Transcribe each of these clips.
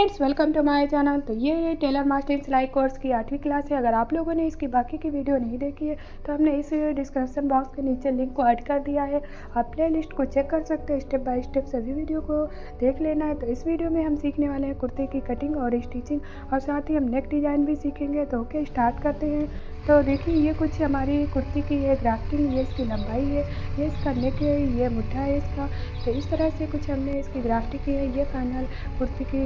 Friends, welcome to my channel. तो ये tailor master सिलाई कोर्स की 8वीं क्लास है। अगर आप लोगों ने इसकी बाकी की वीडियो नहीं देखी है तो हमने इस डिस्क्रिप्शन बॉक्स के नीचे लिंक को ऐड कर दिया है। आप प्ले लिस्ट को चेक कर सकते हैं, स्टेप बाय स्टेप सभी वीडियो को देख लेना है। तो इस वीडियो में हम सीखने वाले हैं कुर्ते की कटिंग और स्टिचिंग, और साथ ही हम नेक डिज़ाइन भी सीखेंगे। तो ओके, स्टार्ट करते हैं। तो देखिए, ये कुछ हमारी कुर्ती की है ग्राफ्टिंग, ये इसकी लंबाई है, ये इसका नेक है, ये मुट्ठा है इसका। तो इस तरह से कुछ हमने इसकी ग्राफ्टिंग की है। ये फाइनल कुर्ती की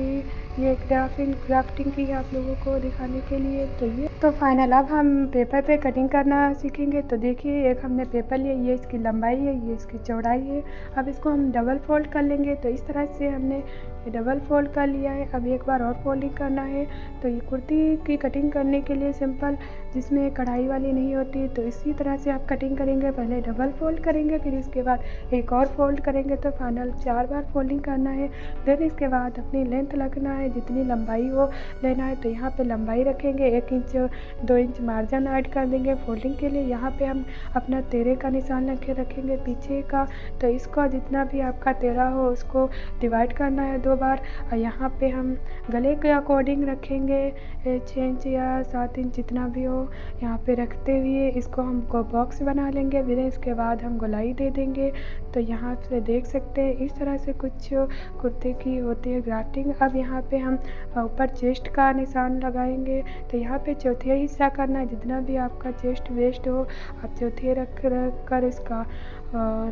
ये ग्राफ्टिंग की है आप लोगों को दिखाने के लिए। तो फाइनल अब हम पेपर पे कटिंग करना सीखेंगे। तो देखिए, एक हमने पेपर लिया, ये इसकी लंबाई है, ये इसकी चौड़ाई है। अब इसको हम डबल फोल्ड कर लेंगे। तो इस तरह से हमने डबल फोल्ड कर लिया है। अब एक बार और फोल्डिंग करना है। तो ये कुर्ती की कटिंग करने के लिए सिंपल, जिसमें कढ़ाई वाली नहीं होती, तो इसी तरह से आप कटिंग करेंगे। पहले डबल फोल्ड करेंगे, फिर इसके बाद एक और फोल्ड करेंगे। तो फाइनल 4 बार फोल्डिंग करना है। देन इसके बाद अपनी लेंथ रखना है, जितनी लंबाई हो लेना है। तो यहाँ पे लंबाई रखेंगे, 1 इंच 2 इंच मार्जिन ऐड कर देंगे फोल्डिंग के लिए। यहाँ पे हम अपना तेरे का निशान रखेंगे पीछे का। तो इसका जितना भी आपका तेरा हो उसको डिवाइड करना है 2 बार। और यहाँ पे हम गले के अकॉर्डिंग रखेंगे 6 इंच या 7 इंच जितना भी हो। यहाँ पे रखते हुए इसको हम बॉक्स बना लेंगे। फिर इसके बाद हम गोलाई दे देंगे। तो यहाँ से देख सकते हैं इस तरह से कुछ कुर्ते की होती है ग्राफ्टिंग। अब यहाँ पे हम ऊपर चेस्ट का निशान लगाएंगे। तो यहाँ पे चौथाई हिस्सा करना है, जितना भी आपका चेस्ट वेस्ट हो आप चौथाई रख कर इसका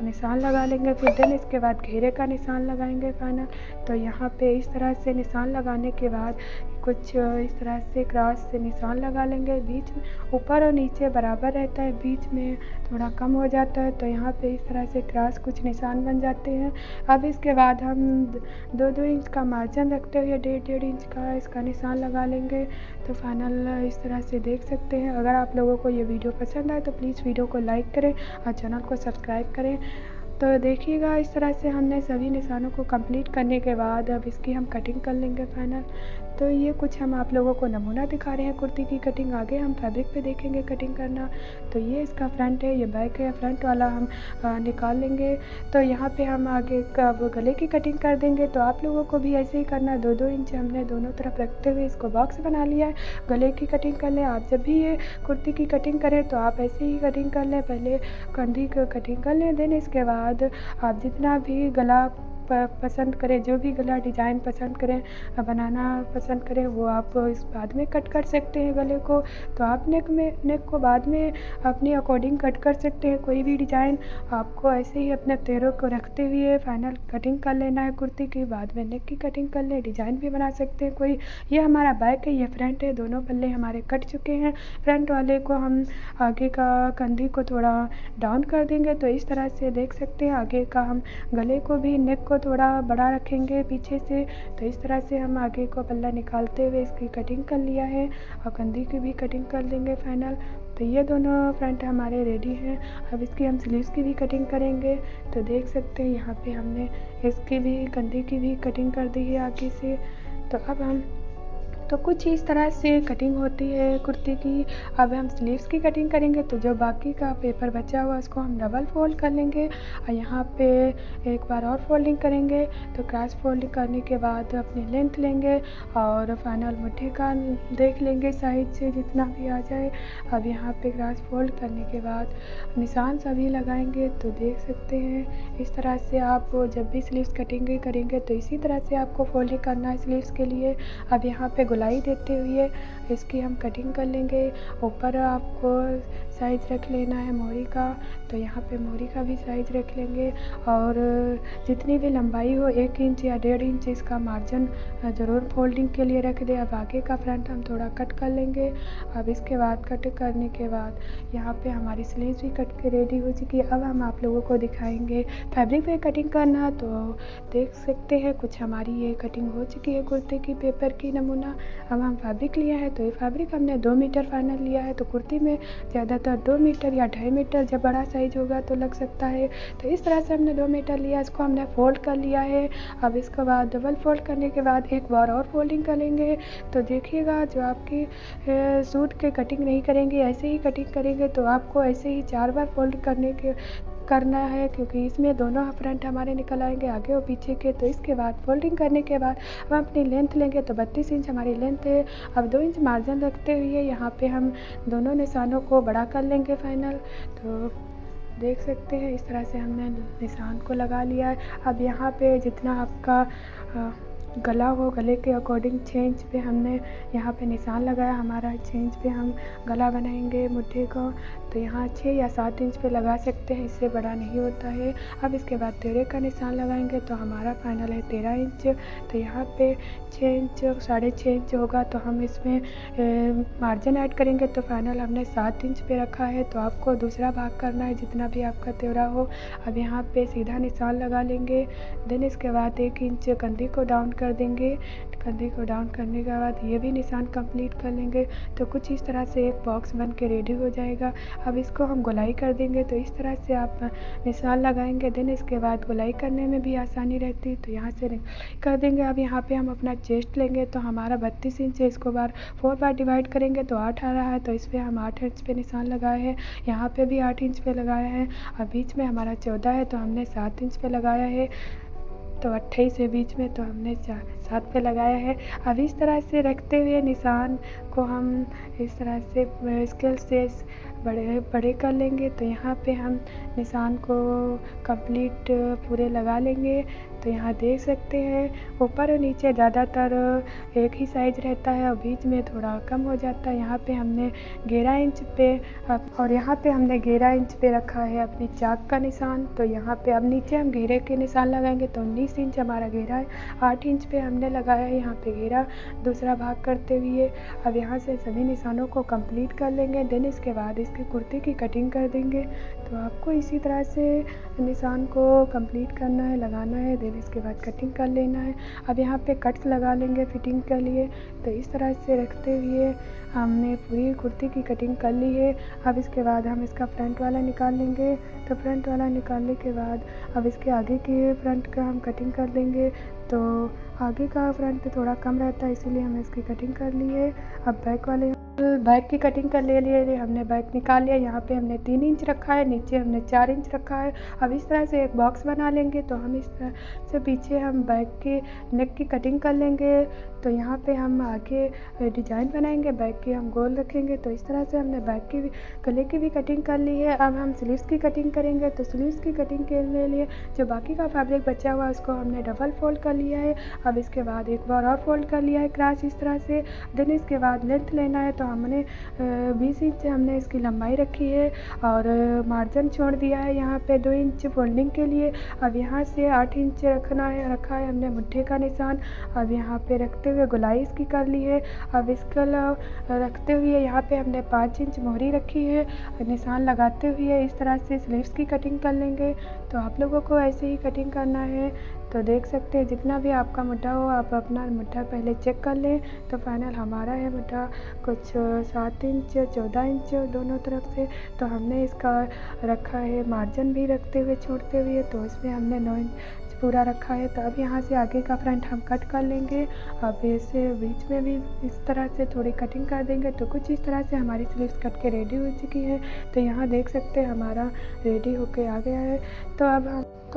निशान लगा लेंगे। फिर देन इसके बाद घेरे का निशान लगाएंगे फाइनल। तो यहाँ पे इस तरह से निशान लगाने के बाद कुछ इस तरह से क्रॉस से निशान लगा लेंगे। बीच में ऊपर और नीचे बराबर रहता है, बीच में थोड़ा कम हो जाता है। तो यहाँ पे इस तरह से क्रॉस कुछ निशान बन जाते हैं। अब इसके बाद हम 2-2 इंच का मार्जिन रखते हुए 1.5 इंच का इसका निशान लगा लेंगे। तो फाइनल इस तरह से देख सकते हैं। अगर आप लोगों को ये वीडियो पसंद आए तो प्लीज़ वीडियो को लाइक करें और चैनल को सब्सक्राइब करें। तो देखिएगा, इस तरह से हमने सभी निशानों को कंप्लीट करने के बाद अब इसकी हम कटिंग कर लेंगे फाइनल। तो ये कुछ हम आप लोगों को नमूना दिखा रहे हैं कुर्ती की कटिंग। आगे हम फैब्रिक पे देखेंगे कटिंग करना। तो ये इसका फ्रंट है, ये बैक है। फ्रंट वाला हम निकाल लेंगे। तो यहाँ पे हम आगे का गले की कटिंग कर देंगे। तो आप लोगों को भी ऐसे ही करना है। 2-2 इंच हमने दोनों तरफ रखते हुए इसको बॉक्स बना लिया है। गले की कटिंग कर लें। आप जब भी ये कुर्ती की कटिंग करें तो आप ऐसे ही कटिंग कर लें। पहले कंधी की कटिंग कर लें, देन इसके बाद आप जितना भी गला पसंद करें, जो भी गला डिज़ाइन पसंद करें, बनाना पसंद करें, वो आप इस बाद में कट कर सकते हैं गले को। तो आप नेक को बाद में अपने अकॉर्डिंग कट कर सकते हैं। कोई भी डिज़ाइन आपको ऐसे ही अपने पैरों को रखते हुए फाइनल कटिंग कर लेना है कुर्ती की। बाद में नेक की कटिंग कर लें, डिज़ाइन भी बना सकते हैं कोई। ये हमारा बैक है, ये फ्रंट है। दोनों पल्ले हमारे कट चुके हैं। फ्रंट वाले को हम आगे का कंधी को थोड़ा डाउन कर देंगे। तो इस तरह से देख सकते हैं। आगे का हम गले को भी, नेक को थोड़ा बड़ा रखेंगे पीछे से। तो इस तरह से हम आगे को पल्ला निकालते हुए इसकी कटिंग कर लिया है, और कंधी की भी कटिंग कर लेंगे फाइनल। तो ये दोनों फ्रंट हमारे रेडी हैं। अब इसकी हम स्लीव्स की भी कटिंग करेंगे। तो देख सकते हैं यहाँ पे हमने इसकी भी, कंधी की भी कटिंग कर दी है आगे से। तो अब हम कुछ इस तरह से कटिंग होती है कुर्ती की। अब हम स्लीव्स की कटिंग करेंगे। तो जो बाकी का पेपर बचा हुआ उसको हम डबल फोल्ड कर लेंगे, और यहाँ पे एक बार और फोल्डिंग करेंगे। तो क्रॉस फोल्डिंग करने के बाद अपनी लेंथ लेंगे और फाइनल मुट्ठी का देख लेंगे साइड से जितना भी आ जाए। अब यहाँ पे क्रॉस फोल्ड करने के बाद निशान सभी लगाएंगे। तो देख सकते हैं इस तरह से आप जब भी स्लीव्स कटिंग करेंगे तो इसी तरह से आपको फोल्डिंग करना है स्लीव्स के लिए। अब यहाँ पे गोलाई देते हुए इसकी हम कटिंग कर लेंगे। ऊपर आपको साइज रख लेना है मोरी का। तो यहाँ पे मोरी का भी साइज रख लेंगे, और जितनी भी लंबाई हो 1 इंच या 1.5 इंच इसका मार्जिन ज़रूर फोल्डिंग के लिए रख दें। अब आगे का फ्रंट हम थोड़ा कट कर लेंगे। अब इसके बाद कट करने के बाद यहाँ पे हमारी स्लीव्स भी कट के रेडी हो चुकी है। अब हम आप लोगों को दिखाएंगे फैब्रिक पे कटिंग करना। तो देख सकते हैं कुछ हमारी ये कटिंग हो चुकी है कुर्ते की पेपर की नमूना। अब हम फैब्रिक लिया है। तो ये फैब्रिक हमने 2 मीटर फाइनल लिया है। तो कुर्ती में ज़्यादातर 2 मीटर या 2.5 मीटर, जब बड़ा साइज होगा तो लग सकता है। तो इस तरह से हमने 2 मीटर लिया, इसको हमने फोल्ड कर लिया है। अब इसके बाद डबल फोल्ड करने के बाद एक बार और फोल्डिंग करेंगे। तो देखिएगा, जो आपकी सूट के कटिंग नहीं करेंगे, ऐसे ही कटिंग करेंगे तो आपको ऐसे ही 4 बार फोल्ड करने के करना है, क्योंकि इसमें दोनों फ्रंट हमारे निकल आएंगे, आगे और पीछे के। तो इसके बाद फोल्डिंग करने के बाद हम अपनी लेंथ लेंगे, तो 32 इंच हमारी लेंथ है। अब 2 इंच मार्जिन रखते हुए यहाँ पे हम दोनों निशानों को बड़ा कर लेंगे फाइनल। तो देख सकते हैं इस तरह से हमने निशान को लगा लिया है। अब यहाँ पे जितना आपका गला हो, गले के अकॉर्डिंग 6 इंच पे हमने यहाँ पे निशान लगाया। हमारा 6 इंच पे हम गला बनाएंगे मुट्ठी का, तो यहाँ 6 या 7 इंच पे लगा सकते हैं, इससे बड़ा नहीं होता है। अब इसके बाद 13 का निशान लगाएंगे, तो हमारा फाइनल है 13 इंच। तो यहाँ पे 6 इंच 6.5 इंच होगा, तो हम इसमें मार्जिन ऐड करेंगे, तो फाइनल हमने 7 इंच पे रखा है। तो आपको दूसरा भाग करना है जितना भी आपका त्योरा हो। अब यहाँ पे सीधा निशान लगा लेंगे। देन इसके बाद 1 इंच कंधी को डाउन कर देंगे। कंधी को डाउन करने के बाद ये भी निशान कंप्लीट कर लेंगे। तो कुछ इस तरह से एक बॉक्स बन के रेडी हो जाएगा। अब इसको हम गोलाई कर देंगे, तो इस तरह से आप निशान लगाएंगे। देन इसके बाद गोलाई करने में भी आसानी रहती है, तो यहाँ से कर देंगे। अब यहाँ पे हम अपना चेस्ट लेंगे, तो हमारा 32 इंच है, इसको 4 बार डिवाइड करेंगे तो 8 आ रहा है। तो इस पर हम 8 इंच पे निशान लगाए हैं, यहाँ पे भी 8 इंच पे लगाया है। अब बीच में हमारा 14 है, तो हमने 7 इंच पे लगाया है। तो 28 है बीच में, तो हमने 7 पे लगाया है। अब इस तरह से रखते हुए निशान को हम इस तरह से स्केल से बड़े कर लेंगे। तो यहाँ पे हम निशान को कंप्लीट पूरे लगा लेंगे। तो यहाँ देख सकते हैं ऊपर और नीचे ज़्यादातर एक ही साइज रहता है और बीच में थोड़ा कम हो जाता है। यहाँ पे हमने 11 इंच पे और यहाँ पे हमने 11 इंच पे रखा है अपनी चाक का निशान। तो यहाँ पे अब नीचे हम घेरे के निशान लगाएंगे, तो 19 इंच हमारा घेरा है, 8 इंच पे हमने लगाया है यहाँ पे घेरा दूसरा भाग करते हुए। अब यहाँ से सभी निशानों को कंप्लीट कर लेंगे। देन इसके बाद इसकी कुर्ती की कटिंग कर देंगे। तो आपको इसी तरह से निशान को कंप्लीट करना है, लगाना है। देन इसके बाद कटिंग कर लेना है। अब यहाँ पे कट्स लगा लेंगे फिटिंग के लिए। तो इस तरह से रखते हुए हमने पूरी कुर्ती की कटिंग कर ली है। अब इसके बाद हम इसका फ्रंट वाला निकाल लेंगे। तो फ्रंट वाला निकालने के बाद अब इसके आगे के फ्रंट का हम कटिंग कर लेंगे। तो आगे का फ्रंट थोड़ा कम रहता है, इसीलिए हमने इसकी कटिंग कर ली है। अब बैक की कटिंग कर ले लिए, हमने बैक निकाल लिया। यहाँ पे हमने 3 इंच रखा है, नीचे हमने 4 इंच रखा है। अब इस तरह से एक बॉक्स बना लेंगे। तो हम इस तरह से पीछे हम बैक की नेक की कटिंग कर लेंगे। तो यहाँ पे हम आगे डिजाइन बनाएंगे, बैक की हम गोल रखेंगे। तो इस तरह से हमने बैक की भी गले की भी कटिंग कर ली है। अब हम स्लीव्स की कटिंग करेंगे। तो स्लीव्स की कटिंग के लिए जो बाकी का फैब्रिक बचा हुआ है उसको हमने डबल फोल्ड कर लिया है। अब इसके बाद एक बार और फोल्ड कर लिया है क्रॉस इस तरह से। देन इसके बाद लेंथ लेना है। तो हमने 20 इंच हमने इसकी लंबाई रखी है और मार्जिन छोड़ दिया है यहाँ पे 2 इंच फोल्डिंग के लिए। अब यहाँ से 8 इंच रखा है हमने मुट्ठी का निशान। अब यहाँ पे रखते हुए गोलाई इसकी कर ली है। अब इसका रखते हुए यहाँ पे हमने 5 इंच मोहरी रखी है। निशान लगाते हुए इस तरह से स्लीव्स की कटिंग कर लेंगे। तो आप लोगों को ऐसे ही कटिंग करना है। तो देख सकते हैं जितना भी आपका मुट्ठा हो आप अपना मुट्ठा पहले चेक कर लें। तो फाइनल हमारा है मुट्ठा कुछ 7 इंच 14 इंच दोनों तरफ से। तो हमने इसका रखा है मार्जिन भी रखते हुए छोड़ते हुए, तो इसमें हमने 9 इंच पूरा रखा है। तो अब यहाँ से आगे का फ्रंट हम कट कर लेंगे। अब इसे बीच में भी इस तरह से थोड़ी कटिंग कर देंगे। तो कुछ इस तरह से हमारी स्लीव्स कट के रेडी हो चुकी है। तो यहाँ देख सकते हैं हमारा रेडी होके आ गया है। तो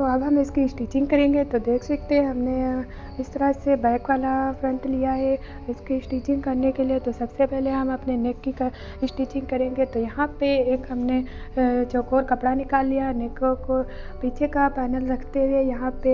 अब हम इसकी स्टिचिंग करेंगे। तो देख सकते हैं हमने इस तरह से बैक वाला फ्रंट लिया है। इसकी स्टिचिंग करने के लिए तो सबसे पहले हम अपने नेक की स्टिचिंग करेंगे। तो यहाँ पे एक हमने चौकोर कपड़ा निकाल लिया। नेक को पीछे का पैनल रखते हुए यहाँ पे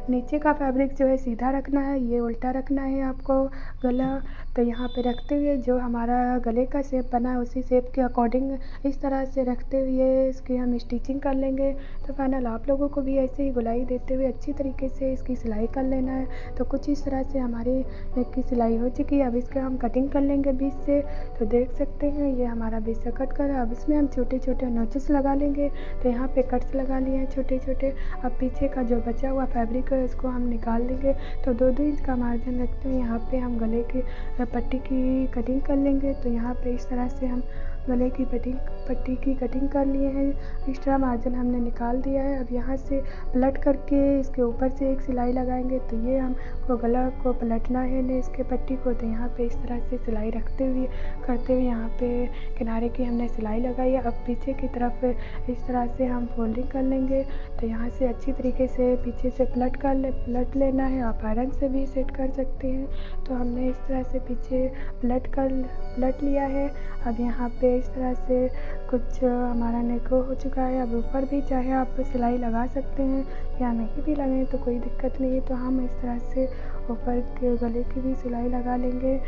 नीचे का फैब्रिक जो है सीधा रखना है, ये उल्टा रखना है आपको गला। तो यहाँ पे रखते हुए जो हमारा गले का शेप बना है उसी शेप के अकॉर्डिंग इस तरह से रखते हुए इसकी हम स्टिचिंग कर लेंगे। तो फाइनल आप लोगों को भी ऐसे ही गोलाई देते हुए अच्छी तरीके से इसकी सिलाई कर लेना है। तो कुछ इस तरह से हमारी नेक की सिलाई हो चुकी है। अब इसके हम कटिंग कर लेंगे बीच से। तो देख सकते हैं ये हमारा बीच से कट कर। अब इसमें हम छोटे छोटे नोचेस लगा लेंगे। तो यहाँ पे कट्स लगा लिए हैं छोटे छोटे। अब पीछे का जो बचा हुआ फैब्रिक है इसको हम निकाल लेंगे। तो 2-2 इंच का मार्जिन रखते हुए यहाँ पे हम गले की पट्टी की कटिंग कर लेंगे। तो यहाँ पे इस तरह से हम गले की पट्टी की कटिंग कर लिए हैं। एक्स्ट्रा मार्जिन हमने निकाल दिया है। अब यहाँ से पलट करके इसके ऊपर से एक सिलाई लगाएंगे। तो ये हमको गला को पलटना है ने इसके पट्टी को। तो यहाँ पे इस तरह से सिलाई करते हुए यहाँ पे किनारे की हमने सिलाई लगाई है। अब पीछे की तरफ इस तरह से हम फोल्डिंग कर लेंगे। तो यहाँ से अच्छी तरीके से पीछे से पलट लेना है। आप आयरन से भी सेट कर सकते हैं। तो हमने इस तरह से पीछे पलट लिया है। अब यहाँ पे इस तरह से कुछ हमारा नेक हो चुका है। अब ऊपर भी चाहे आप सिलाई लगा सकते हैं या नहीं भी लगाएं तो कोई दिक्कत नहीं है। तो हम इस तरह से ऊपर के गले की भी सिलाई लगा लेंगे।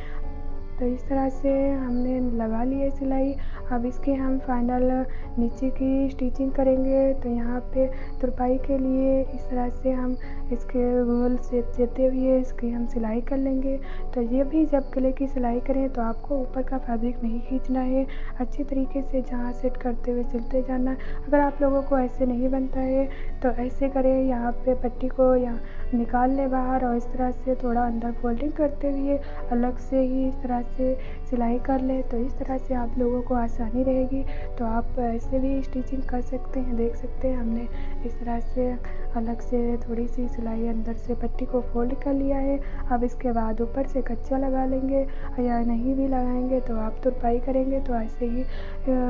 तो इस तरह से हमने लगा ली है सिलाई। अब इसके हम फाइनल नीचे की स्टिचिंग करेंगे। तो यहाँ पे तुरपाई के लिए इस तरह से हम इसके गोल शेप देते हुए इसकी हम सिलाई कर लेंगे। तो ये भी जब गले की सिलाई करें तो आपको ऊपर का फैब्रिक नहीं खींचना है, अच्छी तरीके से जहाँ सेट करते हुए चलते जाना। अगर आप लोगों को ऐसे नहीं बनता है तो ऐसे करें, यहाँ पे पट्टी को यहाँ निकाल लें बाहर और इस तरह से थोड़ा अंदर फोल्डिंग करते हुए अलग से ही इस तरह से सिलाई कर लें। तो इस तरह से आप लोगों को आसानी रहेगी। तो आप ऐसे भी स्टिचिंग कर सकते हैं। देख सकते हैं हमने इस तरह से अलग से थोड़ी सी सिलाई अंदर से पट्टी को फोल्ड कर लिया है। अब इसके बाद ऊपर से कच्चा लगा लेंगे या नहीं भी लगाएंगे तो आप तुरपाई करेंगे तो ऐसे ही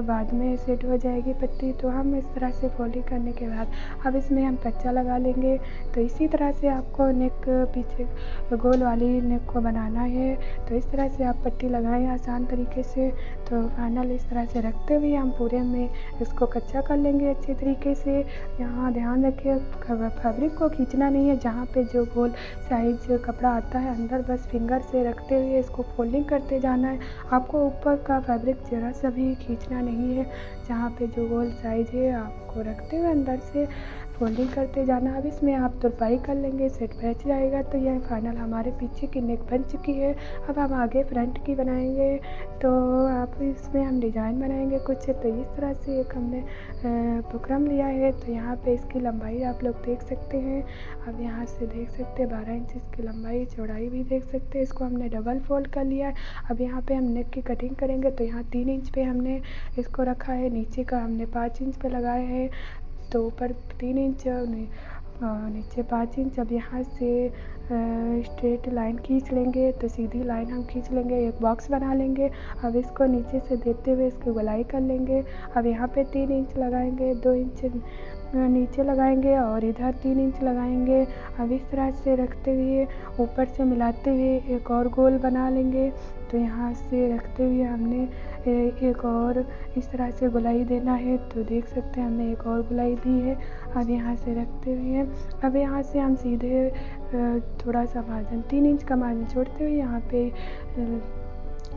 बाद में सेट हो जाएगी पट्टी। तो हम इस तरह से फोल्डिंग करने के बाद अब इसमें हम कच्चा लगा लेंगे। तो इसी तरह से आपको नेक पीछे गोल वाली नेक को बनाना है। तो इस तरह से आप पट्टी लगाएं आसान तरीके से। तो फाइनल इस तरह से रखते हुए हम पूरे में इसको कच्चा कर लेंगे अच्छे तरीके से। यहाँ ध्यान रखिए फैब्रिक को खींचना नहीं है। जहाँ पे जो गोल साइज कपड़ा आता है अंदर बस फिंगर से रखते हुए इसको फोल्डिंग करते जाना है। आपको ऊपर का फैब्रिक जरा सा भी खींचना नहीं है। जहाँ पे जो गोल साइज है आपको रखते हुए अंदर से फोल्डिंग करते जाना। अब इसमें आप तुरपाई कर लेंगे, सेट बैठ जाएगा। तो यह फाइनल हमारे पीछे की नेक बन चुकी है। अब हम आगे फ्रंट की बनाएंगे। तो आप इसमें हम डिज़ाइन बनाएंगे कुछ। तो इस तरह से एक हमने बुकरम लिया है। तो यहाँ पे इसकी लंबाई आप लोग देख सकते हैं। अब यहाँ से देख सकते हैं 12 इंच इसकी लंबाई, चौड़ाई भी देख सकते हैं। इसको हमने डबल फोल्ड कर लिया है। अब यहाँ पे हम नेक की कटिंग करेंगे। तो यहाँ 3 इंच पे हमने इसको रखा है, नीचे का हमने 5 इंच पे लगाया है। तो ऊपर 3 इंच नीचे 5 इंच। अब यहाँ से स्ट्रेट लाइन खींच लेंगे। तो सीधी लाइन हम खींच लेंगे, एक बॉक्स बना लेंगे। अब इसको नीचे से देते हुए इसकी गोलाई कर लेंगे। अब यहाँ पे 3 इंच लगाएंगे, 2 इंच नीचे लगाएंगे और इधर 3 इंच लगाएंगे। अब इस तरह से रखते हुए ऊपर से मिलाते हुए एक और गोल बना लेंगे। तो यहाँ से रखते हुए हमने एक और इस तरह से गोलाई देना है। तो देख सकते हैं हमने एक और गोलाई दी है। अब यहाँ से रखते हुए अब यहाँ से हम सीधे थोड़ा सा मार्जिन 3 इंच का मार्जिन छोड़ते हुए यहाँ पे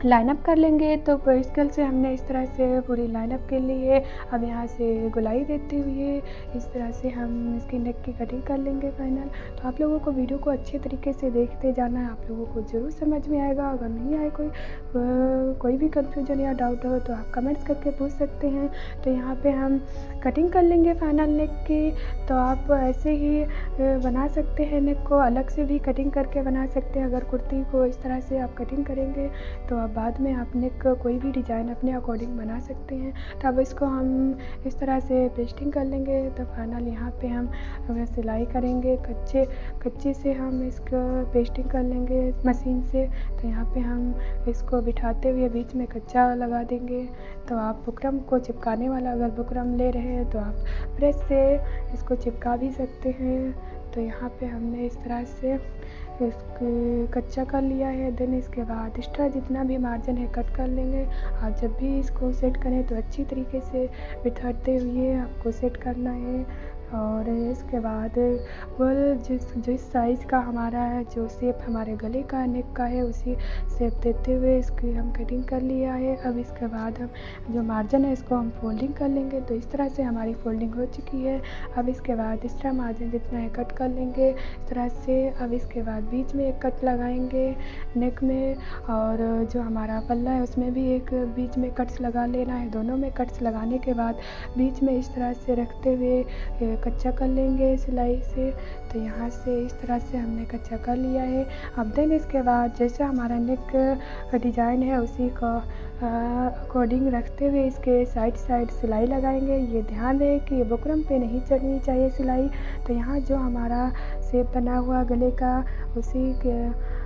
लाइनअप कर लेंगे। तो स्केल से हमने इस तरह से पूरी लाइनअप के लिए अब यहाँ से गोलाई देते हुए इस तरह से हम इसकी नेक की कटिंग कर लेंगे फाइनल। तो आप लोगों को वीडियो को अच्छे तरीके से देखते जाना है, आप लोगों को ज़रूर समझ में आएगा। अगर नहीं आए कोई भी कन्फ्यूजन या डाउट हो तो आप कमेंट्स करके पूछ सकते हैं। तो यहाँ पे हम कटिंग कर लेंगे फाइनल नेक की। तो आप ऐसे ही बना सकते हैं, नेक को अलग से भी कटिंग करके बना सकते हैं। अगर कुर्ती को इस तरह से आप कटिंग करेंगे तो अब बाद में आप नेक कोई भी डिज़ाइन अपने अकॉर्डिंग बना सकते हैं। तो अब इसको हम इस तरह से पेस्टिंग कर लेंगे। तो फाइनल यहाँ पे हम सिलाई करेंगे कच्चे से हम इसको पेस्टिंग कर लेंगे मशीन से। तो यहाँ पे हम इसको बिठाते हुए बीच में कच्चा लगा देंगे। तो आप बुकरम को चिपकाने वाला अगर बुकरम ले रहे हैं तो आप प्रेस से इसको चिपका भी सकते हैं। तो यहाँ पे हमने इस तरह से इसको कच्चा कर लिया है। देन इसके बाद एक्स्ट्रा जितना भी मार्जिन है कट कर लेंगे। आप जब भी इसको सेट करें तो अच्छी तरीके से बिठाते हुए आपको सेट करना है। और इसके बाद गोल जिस साइज़ का हमारा है, जो शेप हमारे गले का नेक का है उसी शेप देते हुए इसकी हम कटिंग कर लिया है। अब इसके बाद हम जो मार्जिन है इसको हम फोल्डिंग कर लेंगे। तो इस तरह से हमारी फोल्डिंग हो चुकी है। अब इसके बाद एक्स्ट्रा मार्जिन जितना है कट कर लेंगे इस तरह से। अब इसके बाद बीच में एक कट लगाएंगे नेक में, और जो हमारा पल्ला है उसमें भी एक बीच में कट्स लगा लेना है। दोनों में कट्स लगाने के बाद बीच में इस तरह से रखते हुए कच्चा कर लेंगे सिलाई से। तो यहाँ से इस तरह से हमने कच्चा कर लिया है। अब देन इसके बाद जैसा हमारा नेक डिज़ाइन है उसी का अकॉर्डिंग रखते हुए इसके साइड साइड सिलाई लगाएंगे। ये ध्यान रहे कि ये बुकरम पे नहीं चढ़नी चाहिए सिलाई। तो यहाँ जो हमारा शेप बना हुआ गले का उसी के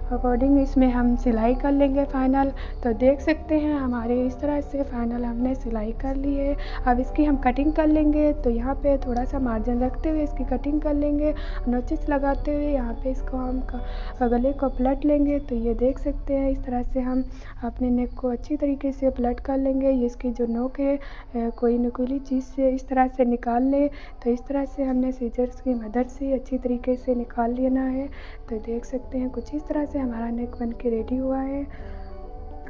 अकॉर्डिंग इसमें हम सिलाई कर लेंगे फाइनल। तो देख सकते हैं हमारे इस तरह से फाइनल हमने सिलाई कर ली है। अब इसकी हम कटिंग कर लेंगे। तो यहाँ पे थोड़ा सा मार्जिन रखते हुए इसकी कटिंग कर लेंगे, नोचेस लगाते हुए यहाँ पे इसको हम गले को पलट लेंगे। तो ये देख सकते हैं इस तरह से हम अपने नेक को अच्छी तरीके से पलट कर लेंगे। इसकी जो नोक है कोई नुकीली चीज़ से इस तरह से निकाल ले। तो इस तरह से हमने सीजर्स की मदद से अच्छी तरीके से निकाल लेना है। तो देख सकते हैं कुछ इस तरह से हमारा नेक बन के रेडी हुआ है।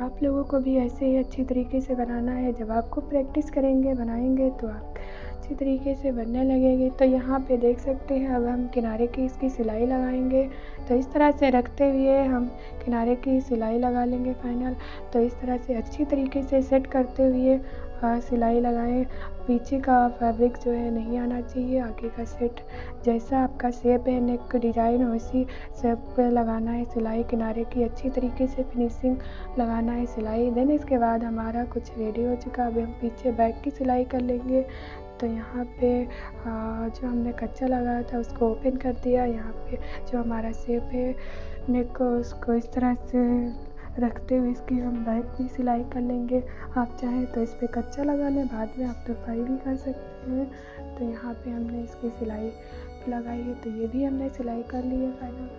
आप लोगों को भी ऐसे ही अच्छी तरीके से बनाना है। जब आपको प्रैक्टिस करेंगे बनाएंगे तो आप अच्छी तरीके से बनने लगेगी। तो यहाँ पे देख सकते हैं अब हम किनारे की इसकी सिलाई लगाएंगे। तो इस तरह से रखते हुए हम किनारे की सिलाई लगा लेंगे फाइनल। तो इस तरह से अच्छी तरीके से सेट करते हुए सिलाई लगाएं। पीछे का फैब्रिक जो है नहीं आना चाहिए, आगे का सेट जैसा आपका शेप है नेक डिज़ाइन वैसी शेप पे लगाना है सिलाई। किनारे की अच्छी तरीके से फिनिशिंग लगाना है सिलाई। देन इसके बाद हमारा कुछ रेडी हो चुका। अभी हम पीछे बैक की सिलाई कर लेंगे। तो यहाँ पे जो हमने कच्चा लगाया था उसको ओपन कर दिया। यहाँ पे जो हमारा शेप है नेक को उसको इस तरह से रखते हुए इसकी हम बैक भी सिलाई कर लेंगे। आप चाहें तो इस पर कच्चा लगा लें, बाद में आप तुरपाई भी कर सकते हैं। तो यहाँ पे हमने इसकी सिलाई लगाई है। तो ये भी हमने सिलाई कर ली है फाइनल।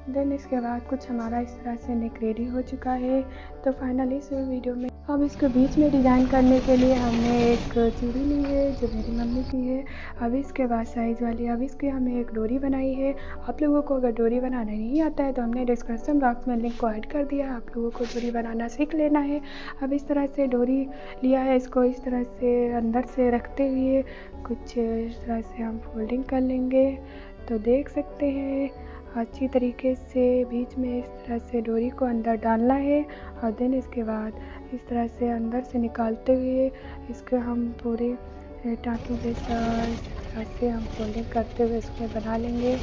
देन इसके बाद कुछ हमारा इस तरह से नेक रेडी हो चुका है। तो फाइनली इस वीडियो में अब इसको बीच में डिज़ाइन करने के लिए हमने एक चूड़ी ली है जो मेरी मम्मी की है। अब इसके बाद साइज़ वाली अब इसकी हमें एक डोरी बनाई है। आप लोगों को अगर डोरी बनाना नहीं आता है तो हमने डिस्क्रिप्शन बॉक्स में लिंक को ऐड कर दिया है। आप लोगों को डोरी बनाना सीख लेना है। अब इस तरह से डोरी लिया है, इसको इस तरह से अंदर से रखते हुए कुछ इस तरह से हम फोल्डिंग कर लेंगे। तो देख सकते हैं अच्छी तरीके से बीच में इस तरह से डोरी को अंदर डालना है और देन इसके बाद इस तरह से अंदर से निकालते हुए इसको हम पूरे टाँकी जैसा इस तरह से हम फोल्डिंग करते हुए इसको बना लेंगे।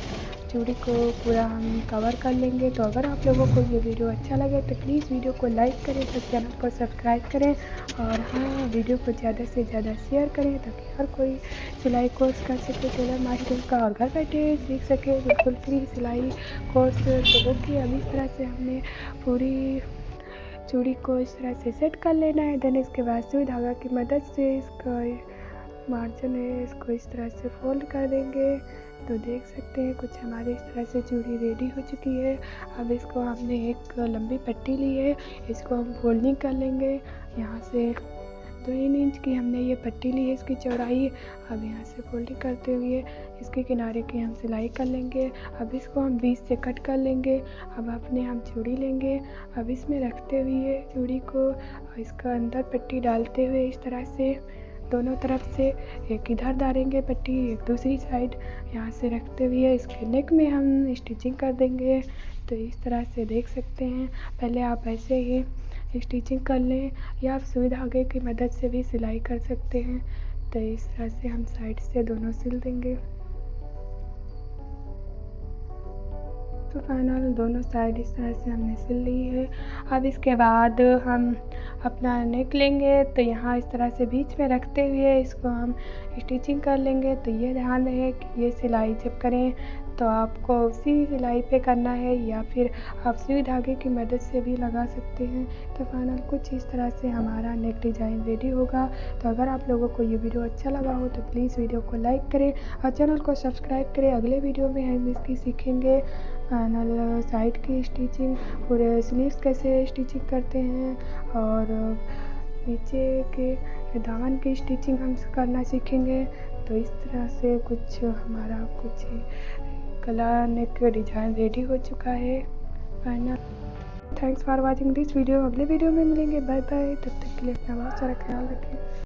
चूड़ी को पूरा हम कवर कर लेंगे। तो अगर आप लोगों को ये वीडियो अच्छा लगे तो प्लीज़ वीडियो को लाइक करें, तो चैनल को सब्सक्राइब करें और हाँ वीडियो को ज़्यादा से ज़्यादा शेयर करें ताकि हर कोई सिलाई कोर्स कर सके टेलर मास्टर का और घर बैठे सीख सके बिल्कुल फ्री सिलाई कोर्स। तो वो कि अब इस तरह से हमने पूरी चूड़ी को इस तरह से सेट कर लेना है। देन इसके बाद सुई धागा की मदद से इसका मार्जिन है इसको इस तरह से फोल्ड कर देंगे। तो देख सकते हैं कुछ हमारे इस तरह से चूड़ी रेडी हो चुकी है। अब इसको हमने एक लंबी पट्टी ली है, इसको हम फोल्डिंग कर लेंगे। यहाँ से 2 इंच की हमने ये पट्टी ली है इसकी चौड़ाई। अब यहाँ से फोल्डिंग करते हुए इसके किनारे की हम सिलाई कर लेंगे। अब इसको हम बीच से कट कर लेंगे। अब अपने हम चूड़ी लेंगे। अब इसमें रखते हुए चूड़ी को इसका अंदर पट्टी डालते हुए इस तरह से दोनों तरफ से एक इधर डालेंगे पट्टी, एक दूसरी साइड यहाँ से रखते हुए इसके नेक में हम स्टिचिंग कर देंगे। तो इस तरह से देख सकते हैं। पहले आप ऐसे ही स्टिचिंग कर लें या आप सुई धागे की मदद से भी सिलाई कर सकते हैं। तो इस तरह से हम साइड से दोनों सिल देंगे। तो फाइनल दोनों साइड इस तरह से हमने सिल ली है। अब इसके बाद हम अपना नेक लेंगे। तो यहाँ इस तरह से बीच में रखते हुए इसको हम स्टिचिंग कर लेंगे। तो ये ध्यान रहे कि ये सिलाई जब करें तो आपको उसी सिलाई पे करना है या फिर आप सुई धागे की मदद से भी लगा सकते हैं। तो फाइनल कुछ इस तरह से हमारा नेक डिज़ाइन रेडी होगा। तो अगर आप लोगों को ये वीडियो अच्छा लगा हो तो प्लीज़ वीडियो को लाइक करें और चैनल को सब्सक्राइब करें। अगले वीडियो में हम इसकी सीखेंगे फाइनल साइड की स्टिचिंग, पूरे स्लीव्स कैसे स्टिचिंग करते हैं और नीचे के दामन की स्टिचिंग हम करना सीखेंगे। तो इस तरह से कुछ हमारा कुछ गला नेक डिज़ाइन रेडी हो चुका है final. Thanks for watching this video. अगले वीडियो में मिलेंगे। Bye bye. तब तक के लिए अपना बहुत सारा ख्याल रखें।